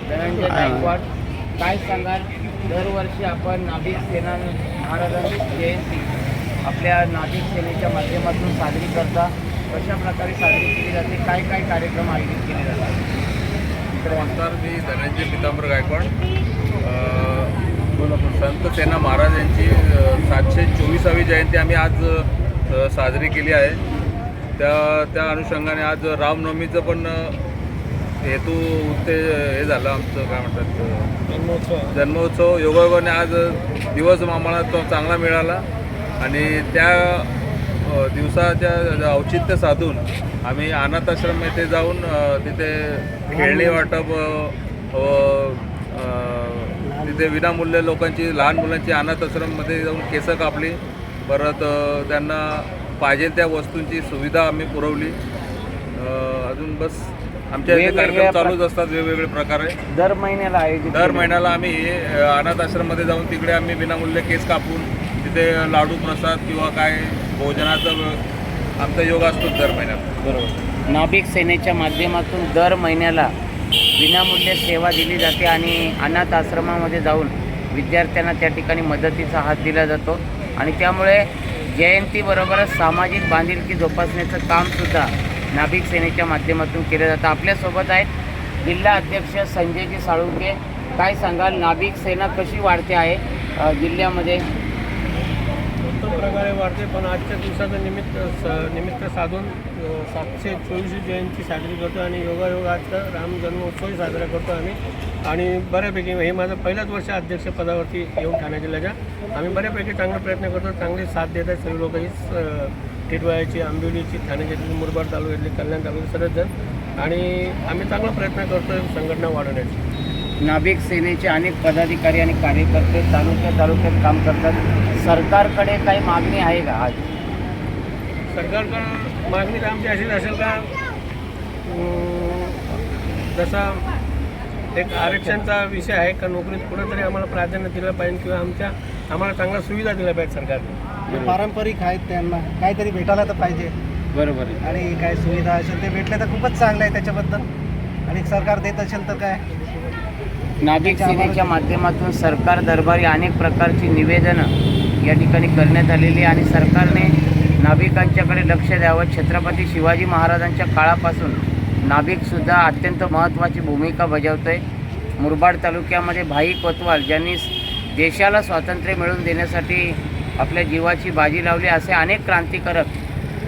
धनंजय गायकवाड. काय सांगाल, दरवर्षी आपण नाभिक सेना महाराजांची जयंती आपल्या नाभिक सेनेच्या माध्यमातून साजरी करता. कशा प्रकारे साजरी केली जाते, काय काय कार्यक्रम आयोजित केले जातात? नमस्कार, मी धनंजय पितांबर गायकवाड. संत सेना महाराज यांची 724वी जयंती आम्ही आज साजरी केली आहे. त्या अनुषंगाने आज रामनवमीचं पण हेतू हे झालं आमचं, काय म्हणतात, जन्मोत्सव. योगायोगाने आज दिवस आम्हाला तो चांगला मिळाला आणि त्या दिवसाच्या औचित्य साधून आम्ही अनाथ आश्रम येथे जाऊन तिथे खेळणी वाटप, तिथे विनामूल्य लोकांची, लहान मुलांची अनाथ आश्रममध्ये जाऊन केसं कापली. परत त्यांना पाहिजे त्या वस्तूंची सुविधा आम्ही पुरवली. अजून बस आमच्या इथे कार्यक्रम चालूच असतात वेगवेगळे प्रकारे. दर महिन्याला आम्ही अनाथ आश्रममध्ये जाऊन तिकडे आम्ही विनामूल्य केस कापून तिथे लाडू प्रसाद किंवा काय भोजनाचा आमचा योग असतो दर महिन्यात. बरोबर. नाभिक सेनेच्या माध्यमातून दर महिन्याला विनामूल्य सेवा दिली जाते आणि अनाथ आश्रमामध्ये जाऊन विद्यार्थ्यांना त्या ठिकाणी मदतीचा हात दिला जातो आणि त्यामुळे जयंतीबरोबरच सामाजिक बांधिलकी जोपासण्याचं कामसुद्धा नाभिक सेनेच्या माध्यमातून केलं जातं. आपल्यासोबत आहेत जिल्हा अध्यक्ष संजयजी साळुंके. काय सांगाल, नाभिक सेना कशी वाढते आहे जिल्ह्यामध्ये? उत्तम प्रकारे वाढते, पण आजच्या दिवसाचं निमित्त साधून 724वी जयंती साजरी करतो आणि योगायोगाचा राम जन्मोत्सवही साजरा करतो आम्ही. आणि बऱ्यापैकी हे माझं पहिलंच वर्ष अध्यक्षपदावरती येऊन ठाणे जिल्ह्याच्या. आम्ही बऱ्यापैकी चांगला प्रयत्न करतो, चांगली साथ देत आहेत सर्व लोकही, टिटवाळ्याची, आंबिवलीची, ठाणे जिल्ह्याची, मुरबाड तालुक्यातली, कल्याण तालुक्यात सर्वच जण. आणि आम्ही चांगला प्रयत्न करतो संघटना वाढवण्याची. नाभिक सेनेचे अनेक पदाधिकारी आणि कार्यकर्ते तालुक्यात काम करतात. सरकारकडे काही मागणी आहे का आज? सरकारकडं मागणी तर आमची अशीच असेल का, जसा एक आरक्षणचा विषय आहे का, नोकरीत कुठंतरी आम्हाला प्राधान्य दिलं पाहिजे किंवा आम्हाला चांगल्या सुविधा दिल्या पाहिजेत सरकारने. पारंपरिक आहेत त्यांना काहीतरी भेटायला तर पाहिजे. बरोबर. आणि काय सुविधा असेल ते भेटले तर खूपच चांगलं आहे त्याच्याबद्दल. आणि सरकार देत असेल तर काय. नाभिक सेनेच्या माध्यमातून सरकार दरबारी अनेक प्रकारची निवेदनं या ठिकाणी करण्यात आलेली आणि सरकारने नाभिकांच्याकडे लक्ष द्यावं. छत्रपती शिवाजी महाराजांच्या काळापासून नाभिकसुद्धा अत्यंत महत्त्वाची भूमिका बजावतो आहे. मुरबाड तालुक्यामध्ये भाई कोतवाल ज्यांनी देशाला स्वातंत्र्य मिळवून देण्यासाठी आपल्या जीवाची बाजी लावली, असे अनेक क्रांतिकारक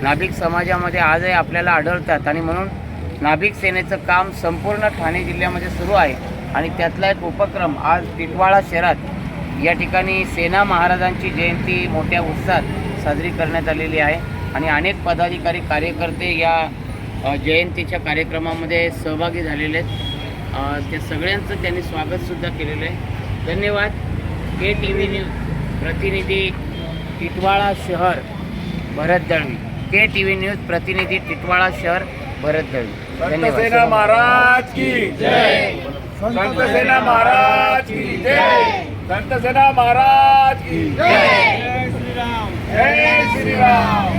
नाभिक समाजामध्ये आजही आपल्याला आढळतात आणि म्हणून नाभिक सेनेचं काम संपूर्ण ठाणे जिल्ह्यामध्ये सुरू आहे. आणि त्यातला एक उपक्रम आज टिटवाळा शहरात या ठिकाणी सेना महाराजांची जयंती मोठ्या उत्साहात साजरी करण्यात आलेली आहे आणि अनेक पदाधिकारी कार्यकर्ते या जयंतीच्या कार्यक्रमामध्ये सहभागी झालेले आहेत. ते सगळ्यांचं त्यांनी स्वागतसुद्धा केलेलं आहे. धन्यवाद. KTV न्यूज प्रतिनिधी टिटवाळा शहर भरत दळवी. KTV न्यूज प्रतिनिधी टिटवाळा शहर भरत दळवी. संत सेना महाराज की जय. संत सेना महाराज की जय. संत सेना महाराज की जय. जय श्रीराम. जय श्रीराम.